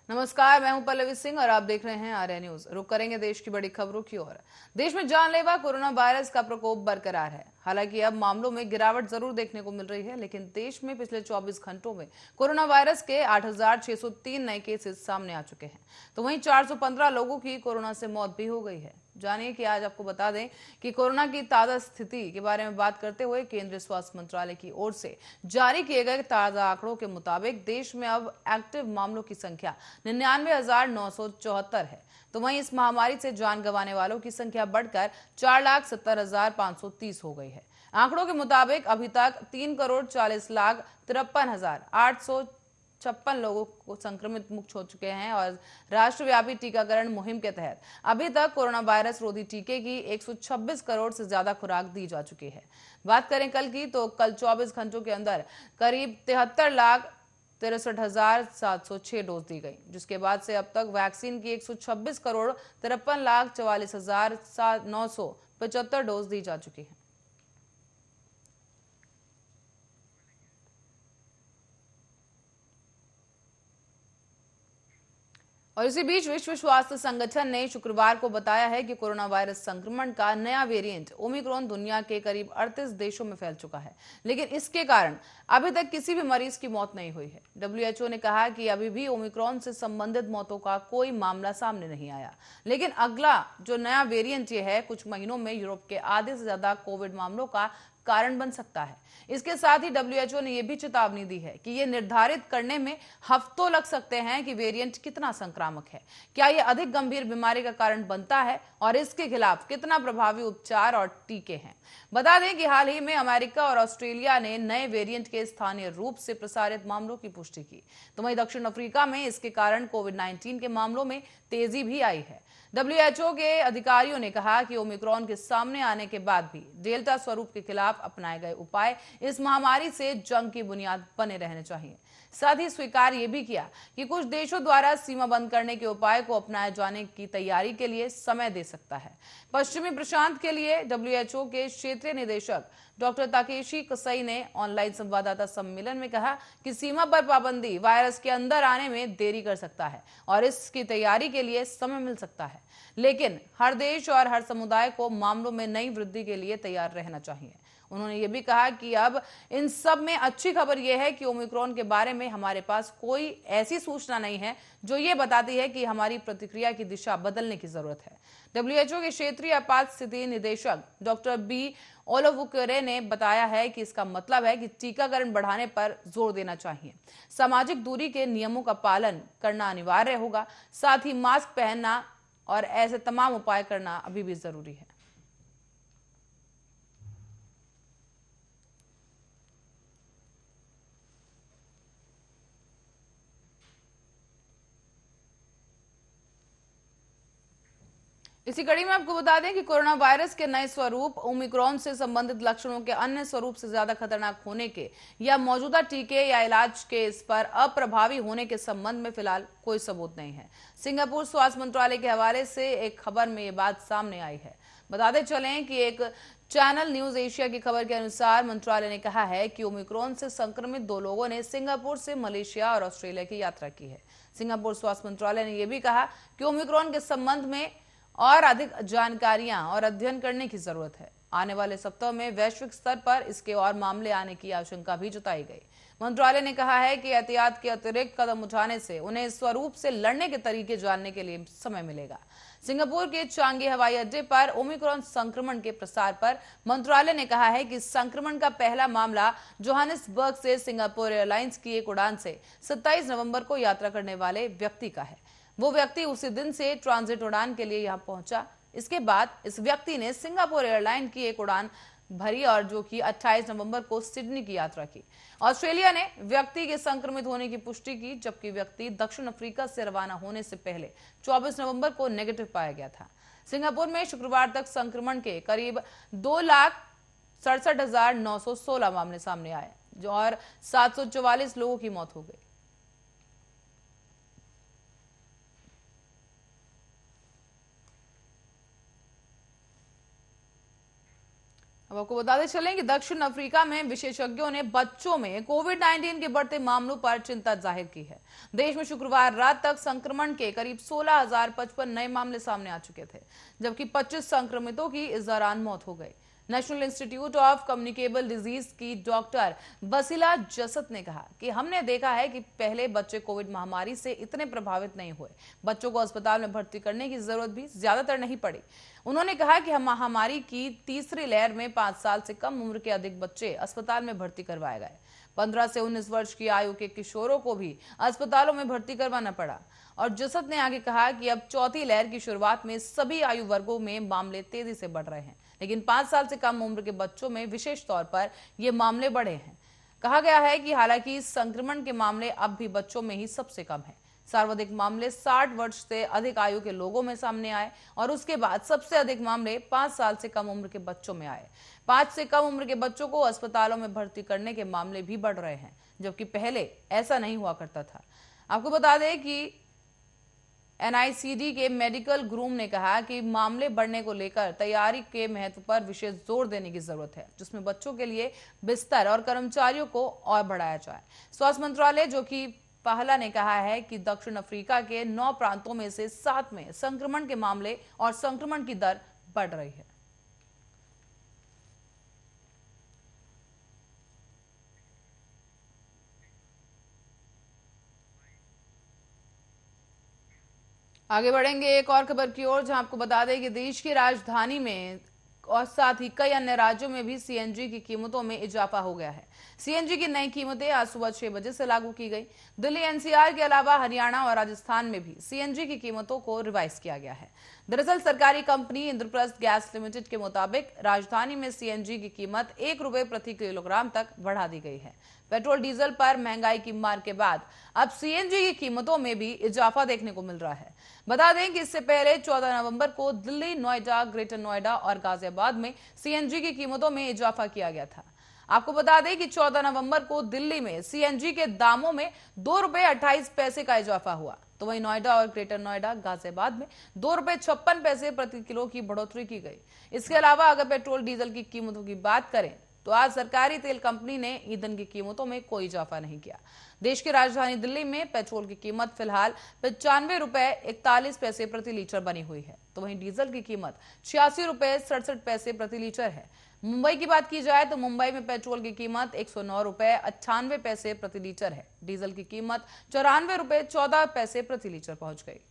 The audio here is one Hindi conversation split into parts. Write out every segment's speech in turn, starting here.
नमस्कार, मैं हूं पल्लवी सिंह और आप देख रहे हैं आर्या न्यूज। रुक करेंगे देश की बड़ी खबरों की ओर। देश में जानलेवा कोरोना वायरस का प्रकोप बरकरार है। हालांकि अब मामलों में गिरावट जरूर देखने को मिल रही है, लेकिन देश में पिछले 24 घंटों में कोरोना वायरस के 8,603 नए केसेस सामने आ चुके हैं। तो वहीं 415 लोगों की कोरोना से मौत भी हो गई है। जानिए कि आज आपको बता दें कि कोरोना की ताजा स्थिति के बारे में बात करते हुए केंद्रीय स्वास्थ्य मंत्रालय की ओर से जारी किए गए ताजा आंकड़ों के मुताबिक देश में अब एक्टिव मामलों की संख्या 99,974 है। तो वहीं इस महामारी से जान गंवाने वालों की संख्या बढ़कर 4,70,530 हो गई है। आंकड़ों के मुताबिक अभी तक 3,40,53,856 लोगों को संक्रमित मुक्त हो चुके हैं और राष्ट्रव्यापी टीकाकरण मुहिम के तहत अभी तक कोरोना वायरस रोधी टीके की 126 करोड़ से ज्यादा खुराक दी जा चुकी है। बात करें कल की, तो कल 24 घंटों के अंदर करीब 73,63,706 डोज दी गई, जिसके बाद से अब तक वैक्सीन की 126,53,44,975 डोज दी जा चुकी है। और इसी बीच विश्व स्वास्थ्य संगठन ने शुक्रवार को बताया है कि कोरोना वायरस संक्रमण का नया वेरिएंट ओमिक्रॉन दुनिया के करीब 38 देशों में फैल चुका है, लेकिन इसके कारण अभी तक किसी भी मरीज की मौत नहीं हुई है। डब्ल्यूएचओ ने कहा कि अभी भी ओमिक्रॉन से संबंधित मौतों का कोई मामला सामने नहीं आया, लेकिन अगला जो नया वेरिएंट ये है, कुछ महीनों में यूरोप के आधे से ज्यादा कोविड मामलों का कारण बन सकता है। इसके साथ ही डब्ल्यूएचओ ने यह भी चेतावनी दी है कि यह निर्धारित करने में हफ्तों लग सकते हैं कि वेरिएंट कितना संक्रामक है, क्या यह अधिक गंभीर बीमारी का कारण बनता है और इसके खिलाफ कितना प्रभावी उपचार और टीके हैं। बता दें कि हाल ही में अमेरिका और ऑस्ट्रेलिया ने नए वेरिएंट के स्थानीय रूप से प्रसारित मामलों की पुष्टि की। तो वहीं दक्षिण अफ्रीका में इसके कारण कोविड-19 के मामलों में तेजी भी आई है। डब्ल्यूएचओ के अधिकारियों ने कहा कि ओमिक्रॉन के सामने आने के बाद भी डेल्टा स्वरूप के खिलाफ अपनाए गए उपाय इस महामारी से जंग की बुनियाद बने रहने चाहिए। साथ ही स्वीकार यह भी किया कि कुछ देशों द्वारा सीमा बंद करने के उपाय को अपनाए जाने की तैयारी के लिए समय दे सकता है। पश्चिमी प्रशांत के लिए डब्ल्यूएचओ के क्षेत्रीय निदेशक डॉक्टर ताकेशी कसई ने ऑनलाइन संवाददाता सम्मेलन में कहा कि सीमा पर पाबंदी वायरस के अंदर आने में देरी कर सकता है और इसकी तैयारी के लिए समय मिल सकता है, लेकिन हर देश और हर समुदाय को मामलों में नई वृद्धि के लिए तैयार रहना चाहिए। उन्होंने ये भी कहा कि अब इन सब में अच्छी खबर यह है कि ओमिक्रॉन के बारे में हमारे पास कोई ऐसी सूचना नहीं है जो ये बताती है कि हमारी प्रतिक्रिया की दिशा बदलने की जरूरत है। डब्ल्यूएचओ के क्षेत्रीय आपात स्थिति निदेशक डॉक्टर बी ओलोवुकेरे ने बताया है कि इसका मतलब है कि टीकाकरण बढ़ाने पर जोर देना चाहिए, सामाजिक दूरी के नियमों का पालन करना अनिवार्य होगा, साथ ही मास्क पहनना और ऐसे तमाम उपाय करना अभी भी जरूरी है। इसी कड़ी में आपको बता दें कि कोरोना वायरस के नए स्वरूप ओमिक्रॉन से संबंधित लक्षणों के अन्य स्वरूप से ज्यादा खतरनाक होने के या मौजूदा टीके या इलाज के इस पर अप्रभावी होने के संबंध में फिलहाल कोई सबूत नहीं है। सिंगापुर स्वास्थ्य मंत्रालय के हवाले से एक खबर में ये बात सामने आई है। बताते चलें कि एक चैनल न्यूज एशिया की खबर के अनुसार मंत्रालय ने कहा है कि ओमिक्रॉन से संक्रमित 2 लोगों ने सिंगापुर से मलेशिया और ऑस्ट्रेलिया की यात्रा की है। सिंगापुर स्वास्थ्य मंत्रालय ने यह भी कहा कि ओमिक्रॉन के संबंध में और अधिक जानकारियां और अध्ययन करने की जरूरत है। आने वाले सप्ताह में वैश्विक स्तर पर इसके और मामले आने की आशंका भी जताई गई। मंत्रालय ने कहा है कि एहतियात के अतिरिक्त कदम उठाने से उन्हें इस स्वरूप से लड़ने के तरीके जानने के लिए समय मिलेगा। सिंगापुर के चांगी हवाई अड्डे पर ओमिक्रॉन संक्रमण के प्रसार पर मंत्रालय ने कहा है कि संक्रमण का पहला मामला जोहानिसबर्ग से सिंगापुर एयरलाइंस की एक उड़ान से 27 नवंबर को यात्रा करने वाले व्यक्ति का है। वो व्यक्ति उसी दिन से ट्रांजिट उड़ान के लिए यहां पहुंचा। इसके बाद इस व्यक्ति ने सिंगापुर एयरलाइन की एक उड़ान भरी और जो कि 28 नवंबर को सिडनी की यात्रा की। ऑस्ट्रेलिया ने व्यक्ति के संक्रमित होने की पुष्टि की, जबकि व्यक्ति दक्षिण अफ्रीका से रवाना होने से पहले 24 नवंबर को नेगेटिव पाया गया था। सिंगापुर में शुक्रवार तक संक्रमण के करीब 2,67,916 मामले सामने आए और 744 लोगों की मौत हो गई। अब आपको बताते चलें कि दक्षिण अफ्रीका में विशेषज्ञों ने बच्चों में कोविड-19 के बढ़ते मामलों पर चिंता जाहिर की है। देश में शुक्रवार रात तक संक्रमण के करीब 16,055 नए मामले सामने आ चुके थे, जबकि 25 संक्रमितों की इस दौरान मौत हो गई। National institute of communicable disease की डॉक्टर बसीला जसत ने कहा कि हमने देखा है कि पहले बच्चे कोविड महामारी से इतने प्रभावित नहीं हुए। बच्चों को अस्पताल में भर्ती करने की जरूरत भी ज्यादातर नहीं पड़ी। उन्होंने कहा कि हम महामारी की तीसरी लहर में 5 साल से कम उम्र के अधिक बच्चे अस्पताल में भर्ती करवाए गए। 15 से 19 वर्ष की आयु के किशोरों को भी अस्पतालों में भर्ती करवाना पड़ा। और जसत ने आगे कहा कि अब चौथी लहर की शुरुआत में सभी आयु वर्गों में मामले तेजी से बढ़ रहे हैं, लेकिन 5 साल से कम उम्र के बच्चों में विशेष तौर पर ये मामले बढ़े हैं। कहा गया है कि हालांकि संक्रमण के मामले अब भी बच्चों में ही सबसे कम है। सर्वाधिक मामले 60 वर्ष से अधिक आयु के लोगों में सामने आए और उसके बाद सबसे अधिक मामले 5 साल से कम उम्र के बच्चों में आए। 5 से कम उम्र के बच्चों को अस्पतालों में भर्ती करने के मामले भी बढ़ रहे हैं, जबकि पहले ऐसा नहीं हुआ करता था। आपको बता दें कि एनआईसीडी के मेडिकल ग्रूम ने कहा कि मामले बढ़ने को लेकर तैयारी के महत्व पर विशेष जोर देने की जरूरत है, जिसमें बच्चों के लिए बिस्तर और कर्मचारियों को और बढ़ाया जाए। स्वास्थ्य मंत्रालय जो कि पहला ने कहा है कि दक्षिण अफ्रीका के 9 प्रांतों में से 7 में संक्रमण के मामले और संक्रमण की दर बढ़ रही है। आगे बढ़ेंगे एक और खबर की ओर, जहां आपको बता दें कि देश की राजधानी में और साथ ही कई अन्य राज्यों में भी सीएनजी की कीमतों में इजाफा हो गया है। सीएनजी की नई कीमतें आज सुबह 6 बजे से लागू की गई। दिल्ली एनसीआर के अलावा हरियाणा और राजस्थान में भी सीएनजी की कीमतों को रिवाइज किया गया है। दरअसल सरकारी कंपनी इंद्रप्रस्थ गैस लिमिटेड के मुताबिक राजधानी में सीएनजी की कीमत 1 रुपए प्रति किलोग्राम तक बढ़ा दी गई है। पेट्रोल डीजल पर महंगाई की मार के बाद अब सीएनजी की कीमतों में भी इजाफा देखने को मिल रहा है। बता दें कि इससे पहले 14 नवंबर को दिल्ली, नोएडा, ग्रेटर नोएडा और गाजियाबाद में सीएनजी की कीमतों में इजाफा किया गया था। आपको बता दें कि 14 नवंबर को दिल्ली में सीएनजी के दामों में 2 रुपए 28 पैसे का इजाफा हुआ, तो वहीं नोएडा और ग्रेटर नोएडा, गाजियाबाद में 2 रुपए 56 पैसे प्रति किलो की बढ़ोतरी की गई। इसके अलावा अगर पेट्रोल डीजल की कीमतों की बात करें तो आज सरकारी तेल कंपनी ने ईंधन की कीमतों में कोई इजाफा नहीं किया। देश की राजधानी दिल्ली में पेट्रोल की कीमत फिलहाल 95 रुपए 41 पैसे प्रति लीटर बनी हुई है, तो वहीं डीजल की कीमत 86 रुपए 67 पैसे प्रति लीटर है। मुंबई की बात की जाए तो मुंबई में पेट्रोल की कीमत 109 रुपए 98 पैसे प्रति लीटर है। डीजल की कीमत 94 रुपए 14 पैसे प्रति लीटर पहुंच गई।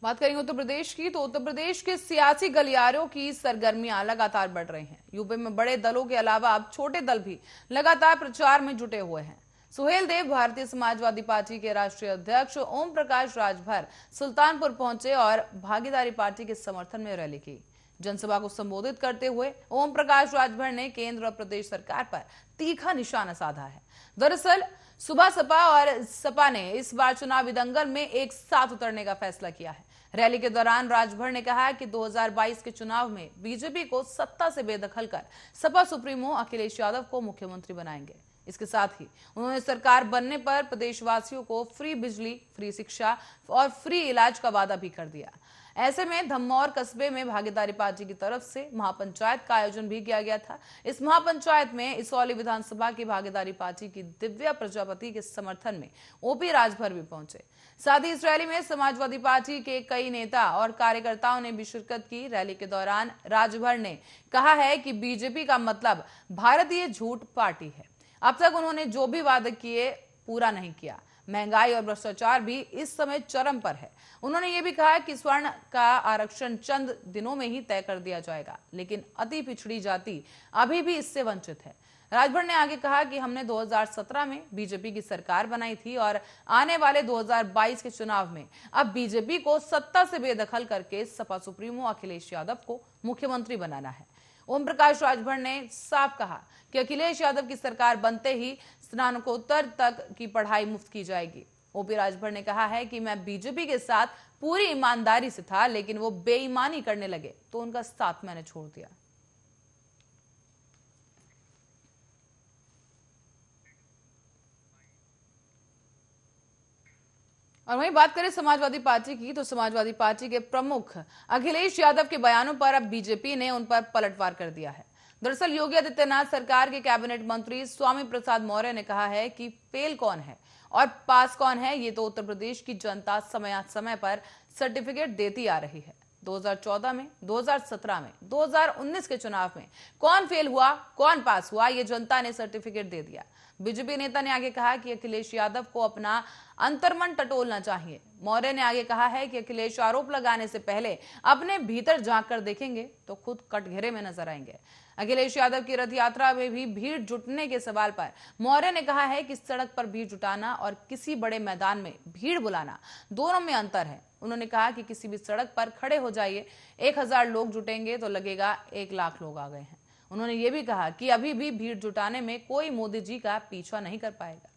बात करेंगे उत्तर प्रदेश की, तो उत्तर प्रदेश के सियासी गलियारों की सरगर्मियां लगातार बढ़ रही हैं। यूपी में बड़े दलों के अलावा अब छोटे दल भी लगातार प्रचार में जुटे हुए हैं। सुहेल देव भारतीय समाजवादी पार्टी के राष्ट्रीय अध्यक्ष ओम प्रकाश राजभर सुल्तानपुर पहुंचे और भागीदारी पार्टी के समर्थन में रैली की। जनसभा को संबोधित करते हुए ओम प्रकाश राजभर ने केंद्र और प्रदेश सरकार पर तीखा निशाना साधा है। दरअसल सुबह सपा और सपा ने इस बार चुनावी दंगल में एक साथ उतरने का फैसला किया है। रैली के दौरान राजभर ने कहा कि 2022 के चुनाव में बीजेपी को सत्ता से बेदखल कर सपा सुप्रीमो अखिलेश यादव को मुख्यमंत्री बनाएंगे। इसके साथ ही उन्होंने सरकार बनने पर प्रदेशवासियों को फ्री बिजली, फ्री शिक्षा और फ्री इलाज का वादा भी कर दिया। ऐसे में धम्मौर कस्बे में भागीदारी पार्टी की तरफ से महापंचायत का आयोजन भी किया गया था। इस महापंचायत में इसौली विधानसभा की भागीदारी पार्टी की दिव्या प्रजापति के समर्थन में ओपी राजभर भी पहुंचे। साथ ही इस रैली में समाजवादी पार्टी के कई नेता और कार्यकर्ताओं ने भी शिरकत की। रैली के दौरान राजभर ने कहा है कि बीजेपी का मतलब भारतीय झूठ पार्टी है। अब तक उन्होंने जो भी वादे किए पूरा नहीं किया। महंगाई और भ्रष्टाचार भी इस समय चरम पर है। उन्होंने ये भी कहा कि स्वर्ण का आरक्षण चंद दिनों में ही तय कर दिया जाएगा, लेकिन अति पिछड़ी जाति अभी भी इससे वंचित है। राजभर ने आगे कहा कि हमने 2017 में बीजेपी की सरकार बनाई थी और आने वाले 2022 के चुनाव में अब बीजेपी को सत्ता से बेदखल करके सपा सुप्रीमो अखिलेश यादव को मुख्यमंत्री बनाना है। ओम प्रकाश राजभर ने साफ कहा कि अखिलेश यादव की सरकार बनते ही स्नातकोत्तर तक की पढ़ाई मुफ्त की जाएगी। ओपी राजभर ने कहा है कि मैं बीजेपी के साथ पूरी ईमानदारी से था, लेकिन वो बेईमानी करने लगे तो उनका साथ मैंने छोड़ दिया। और वहीं बात करें समाजवादी पार्टी की, तो समाजवादी पार्टी के प्रमुख अखिलेश यादव के बयानों पर अब बीजेपी ने उन पर पलटवार कर दिया है। दरअसल योगी आदित्यनाथ सरकार के कैबिनेट मंत्री स्वामी प्रसाद मौर्य ने कहा है कि फेल कौन है और पास कौन है, ये तो उत्तर प्रदेश की जनता समय पर सर्टिफिकेट देती आ रही है। 2014 में, 2017 में, 2019 के चुनाव में कौन फेल हुआ, कौन पास हुआ, ये जनता ने सर्टिफिकेट दे दिया। बीजेपी नेता ने आगे कहा कि अखिलेश यादव को अपना अंतर्मन टटोलना चाहिए। मौर्य ने आगे कहा है कि अखिलेश आरोप लगाने से पहले अपने भीतर झांक कर देखेंगे तो खुद कटघरे में नजर आएंगे। अखिलेश यादव की रथ यात्रा में भी भीड़ जुटने के सवाल पर मौर्य ने कहा है कि सड़क पर भीड़ जुटाना और किसी बड़े मैदान में भीड़ बुलाना, दोनों में अंतर है। उन्होंने कहा कि किसी भी सड़क पर खड़े हो जाइए, 1000 लोग जुटेंगे तो लगेगा 1 लाख लोग आ गए हैं। उन्होंने ये भी कहा कि अभी भी भीड़ जुटाने में कोई मोदी जी का पीछा नहीं कर पाएगा।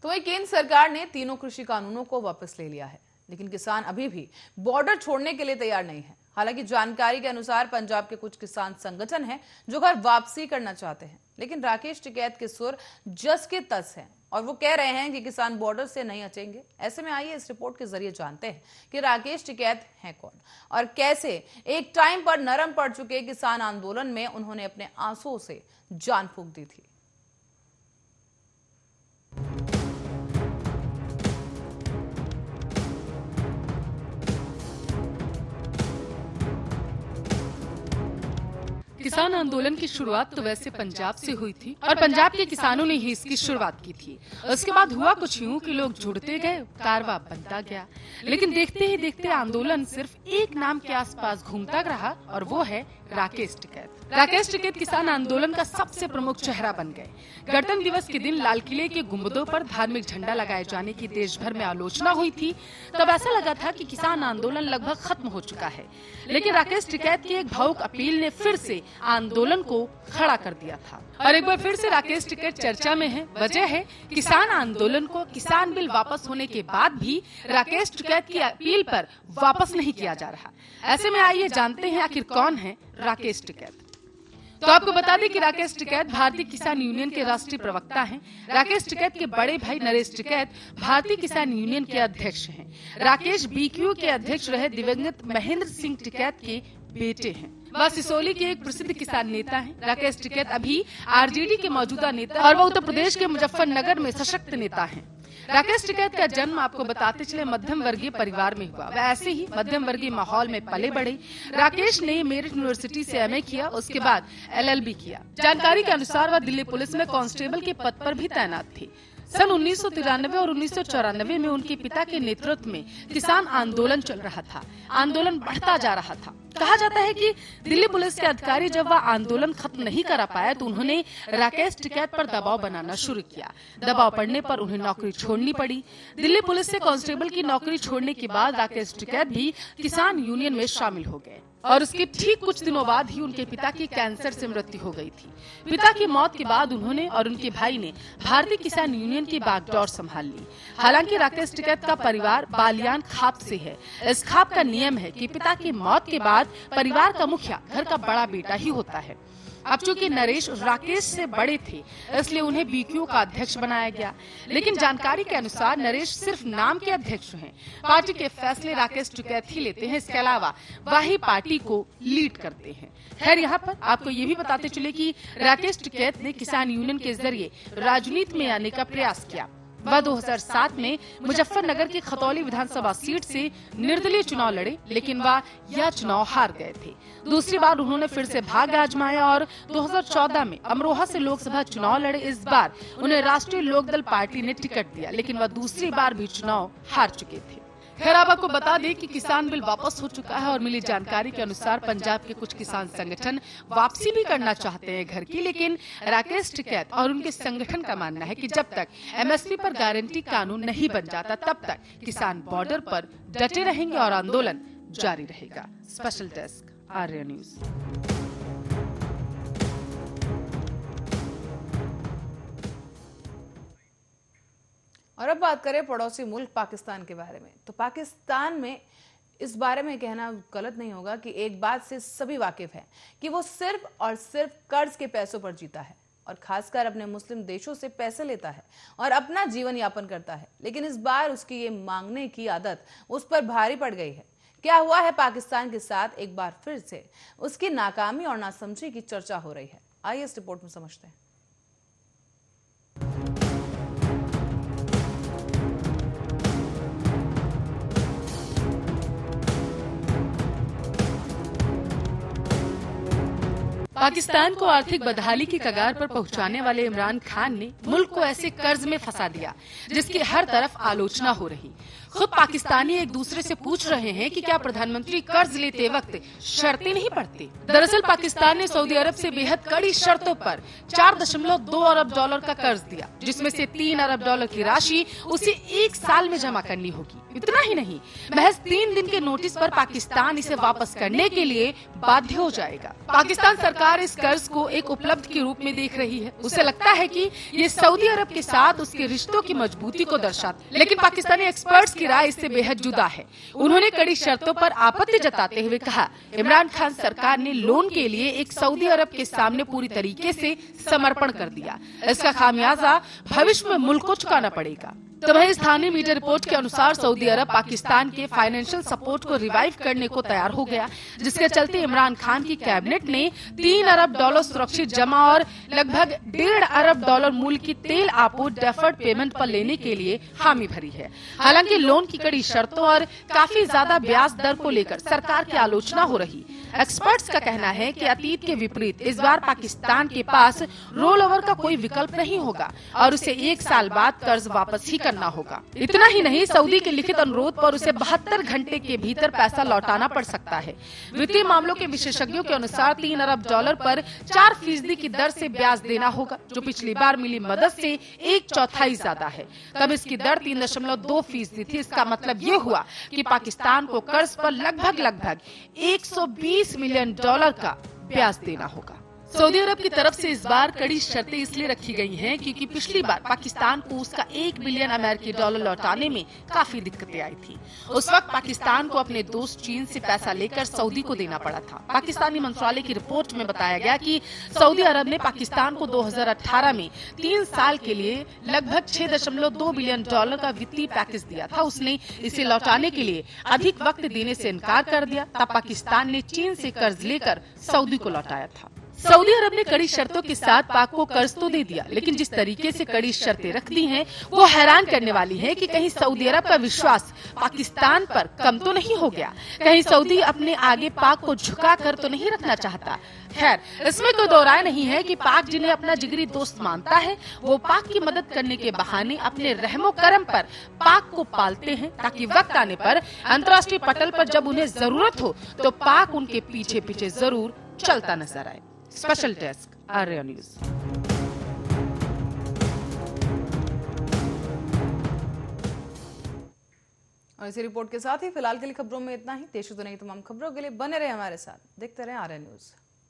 तो वही केंद्र सरकार ने तीनों कृषि कानूनों को वापस ले लिया है, लेकिन किसान अभी भी बॉर्डर छोड़ने के लिए तैयार नहीं है। हालांकि जानकारी के अनुसार पंजाब के कुछ किसान संगठन हैं जो घर वापसी करना चाहते हैं, लेकिन राकेश टिकैत के सुर जस के तस हैं और वो कह रहे हैं कि किसान बॉर्डर से नहीं हटेंगे। ऐसे में आइए इस रिपोर्ट के जरिए जानते हैं कि राकेश टिकैत हैं कौन और कैसे एक टाइम पर नरम पड़ चुके किसान आंदोलन में उन्होंने अपने आंसुओं से जान फूंक दी थी। किसान आंदोलन की शुरुआत तो वैसे पंजाब से हुई थी और पंजाब के किसानों ने ही इसकी शुरुआत की थी। उसके बाद हुआ कुछ यूं कि लोग जुड़ते गए, कारवां बनता गया। लेकिन देखते ही देखते आंदोलन सिर्फ एक नाम के आसपास घूमता रहा और वो है राकेश टिकैत। राकेश टिकैत किसान आंदोलन का सबसे प्रमुख चेहरा बन गए। गणतंत्र दिवस के दिन लाल किले के गुंबदों पर धार्मिक झंडा लगाए जाने की देश भर में आलोचना हुई थी। तब ऐसा लगा था कि किसान आंदोलन लगभग खत्म हो चुका है, लेकिन राकेश टिकैत की एक भावुक अपील ने फिर से आंदोलन को खड़ा कर दिया था और एक बार फिर से राकेश टिकैत चर्चा में है। वजह है किसान आंदोलन को किसान बिल वापस होने के बाद भी राकेश टिकैत की अपील पर वापस नहीं किया जा रहा। ऐसे में आइए जानते हैं आखिर कौन है राकेश टिकैत। तो आपको बता दें कि राकेश टिकैत भारतीय किसान यूनियन के राष्ट्रीय प्रवक्ता हैं। राकेश टिकैत के बड़े भाई नरेश टिकैत भारतीय किसान यूनियन के अध्यक्ष हैं। राकेश बीक्यू के अध्यक्ष रहे दिवंगत महेंद्र सिंह टिकैत के बेटे हैं। वह सिसोली के एक प्रसिद्ध किसान नेता हैं। राकेश टिकैत अभी आरजेडी के मौजूदा नेता और वह उत्तर प्रदेश के मुजफ्फरनगर में सशक्त नेता हैं। राकेश टिकैत का जन्म आपको बताते चले मध्यम वर्गीय परिवार में हुआ। वह ऐसे ही मध्यम वर्गीय माहौल में पले बढ़े। राकेश ने मेरिट यूनिवर्सिटी से एमए किया, उसके बाद एलएलबी किया। जानकारी के अनुसार वह दिल्ली पुलिस में कांस्टेबल के पद पर भी तैनात थे। सन 1993 और 1994 में उनके पिता के नेतृत्व में किसान आंदोलन चल रहा था। आंदोलन बढ़ता जा रहा था। कहा जाता है कि दिल्ली पुलिस के अधिकारी जब वह आंदोलन खत्म नहीं करा पाए तो उन्होंने राकेश टिकैत पर दबाव बनाना शुरू किया। दबाव पड़ने पर उन्हें नौकरी छोड़नी पड़ी। दिल्ली पुलिस से कांस्टेबल की नौकरी छोड़ने के बाद राकेश टिकैत भी किसान यूनियन में शामिल हो गए और उसके ठीक कुछ दिनों बाद ही उनके पिता की कैंसर से मृत्यु हो गई थी। पिता की मौत के बाद उन्होंने और उनके भाई ने भारतीय किसान यूनियन की बागडोर संभाल ली। हालांकि राकेश टिकैत का परिवार बालियान खाप से है। इस खाप का नियम है कि पिता की मौत के बाद परिवार का मुखिया घर का बड़ा बेटा ही होता है। अब चूंकि नरेश राकेश से बड़े थे, इसलिए उन्हें बीक्यू का अध्यक्ष बनाया गया। लेकिन जानकारी के अनुसार नरेश सिर्फ नाम के अध्यक्ष हैं। पार्टी के फैसले राकेश टिकैत ही लेते हैं। इसके अलावा वही पार्टी को लीड करते हैं। खैर, यहाँ पर आपको ये भी बताते चले कि राकेश टिकैत ने किसान यूनियन के जरिए राजनीति में आने का प्रयास किया। वह 2007 में मुजफ्फरनगर की खतौली विधानसभा सीट से निर्दलीय चुनाव लड़े, लेकिन वह यह चुनाव हार गए थे। दूसरी बार उन्होंने फिर से भाग्य आजमाया और 2014 में अमरोहा से लोकसभा चुनाव लड़े। इस बार उन्हें राष्ट्रीय लोकदल पार्टी ने टिकट दिया, लेकिन वह दूसरी बार भी चुनाव हार चुके थे। खैर, अब आपको बता दें कि किसान बिल वापस हो चुका है और मिली जानकारी के अनुसार पंजाब के कुछ किसान संगठन वापसी भी करना चाहते हैं घर की। लेकिन राकेश टिकैत और उनके संगठन का मानना है कि जब तक एमएसपी पर गारंटी कानून नहीं बन जाता तब तक किसान बॉर्डर पर डटे रहेंगे और आंदोलन जारी रहेगा। Special desk, Arya news. और अब बात करें पड़ोसी मुल्क पाकिस्तान के बारे में। तो पाकिस्तान में इस बारे में कहना गलत नहीं होगा कि एक बात से सभी वाकिफ हैं कि वो सिर्फ और सिर्फ कर्ज के पैसों पर जीता है और खासकर अपने मुस्लिम देशों से पैसे लेता है और अपना जीवन यापन करता है। लेकिन इस बार उसकी ये मांगने की आदत उस पर भारी पड़ गई है। क्या हुआ है पाकिस्तान के साथ, एक बार फिर से उसकी नाकामी और नासमझी की चर्चा हो रही है। आइए इस रिपोर्ट में समझते हैं। पाकिस्तान को आर्थिक बदहाली की कगार पर पहुंचाने वाले इमरान खान ने मुल्क को ऐसे कर्ज में फंसा दिया जिसकी हर तरफ आलोचना हो रही। खुद पाकिस्तानी एक दूसरे से पूछ रहे हैं कि क्या प्रधानमंत्री कर्ज लेते वक्त शर्तें नहीं पड़ती। दरअसल पाकिस्तान ने सऊदी अरब से बेहद कड़ी शर्तों पर 4.2 अरब डॉलर का कर्ज दिया, जिसमें से 3 अरब डॉलर की राशि उसे 1 साल में जमा करनी होगी। इतना ही नहीं, महज 3 दिन के नोटिस पर पाकिस्तान इसे वापस करने के लिए बाध्य हो जाएगा। पाकिस्तान सरकार इस कर्ज को एक उपलब्धि के रूप में देख रही है। उसे लगता है कि ये सऊदी अरब के साथ उसके रिश्तों की मजबूती को दर्शाता है। लेकिन पाकिस्तानी एक्सपर्ट्स की राय इससे बेहद जुदा है। उन्होंने कड़ी शर्तों पर आपत्ति जताते हुए कहा, इमरान खान सरकार ने लोन के लिए एक सऊदी अरब के सामने पूरी तरीके से समर्पण कर दिया। इसका खामियाजा भविष्य में मुल्क को चुकाना पड़ेगा। तो वहीं स्थानीय मीडिया रिपोर्ट के अनुसार सऊदी अरब पाकिस्तान के फाइनेंशियल सपोर्ट को रिवाइव करने को तैयार हो गया, जिसके चलते इमरान खान की कैबिनेट ने 3 अरब डॉलर सुरक्षित जमा और लगभग 1.5 अरब डॉलर मूल्य की तेल आपूर्ति डेफर्ड पेमेंट पर लेने के लिए हामी भरी है। हालांकि लोन की कड़ी शर्तों और काफी ज्यादा ब्याज दर को लेकर सरकार की आलोचना हो रही। एक्सपर्ट्स का कहना है कि अतीत के विपरीत इस बार पाकिस्तान के पास रोल ओवर का कोई विकल्प नहीं होगा और उसे 1 साल बाद कर्ज वापस ही करना होगा। इतना ही नहीं, सऊदी के लिखित अनुरोध पर उसे 72 घंटे के भीतर पैसा लौटाना पड़ सकता है। वित्तीय मामलों के विशेषज्ञों के अनुसार 3 अरब डॉलर पर 4% की दर से ब्याज देना होगा, जो पिछली बार मिली मदद से 1/4 ज्यादा है। तब इसकी दर 3.2% थी। इसका मतलब ये हुआ कि पाकिस्तान को कर्ज पर लगभग 120 मिलियन डॉलर का ब्याज देना होगा। सऊदी अरब की तरफ से इस बार कड़ी शर्तें इसलिए रखी गई हैं क्योंकि पिछली बार पाकिस्तान को उसका 1 बिलियन अमेरिकी डॉलर लौटाने में काफी दिक्कतें आई थी। उस वक्त पाकिस्तान को अपने दोस्त चीन से पैसा लेकर सऊदी को देना पड़ा था। पाकिस्तानी मंत्रालय की रिपोर्ट में बताया गया कि सऊदी अरब ने पाकिस्तान को 2018 में 3 साल के लिए लगभग 6.2 बिलियन डॉलर का वित्तीय पैकेज दिया था। उसने इसे लौटाने के लिए अधिक वक्त देने से इनकार कर दिया। तब पाकिस्तान ने चीन से कर्ज लेकर सऊदी को लौटाया था। सऊदी अरब ने कड़ी शर्तों के साथ पाक को कर्ज तो दे दिया, लेकिन जिस तरीके से कड़ी शर्तें रख दी हैं, वो हैरान करने वाली है कि कहीं सऊदी अरब का विश्वास पाकिस्तान पर कम तो नहीं हो गया। कहीं सऊदी अपने आगे पाक को झुका कर तो नहीं रखना चाहता। खैर, इसमें कोई दो राय नहीं है कि पाक जिन्हें अपना जिगरी दोस्त मानता है, वो पाक की मदद करने के बहाने अपने रहमो करम पर पाक को पालते हैं, ताकि वक्त आने पर अंतर्राष्ट्रीय पटल पर जब उन्हें जरूरत हो तो पाक उनके पीछे पीछे जरूर चलता नजर आए। Special desk, Arya news. और इसी रिपोर्ट के साथ ही फिलहाल के लिए खबरों में इतना ही। देश दुनिया की तमाम खबरों के लिए बने रहे हमारे साथ, देखते रहे आर्या न्यूज।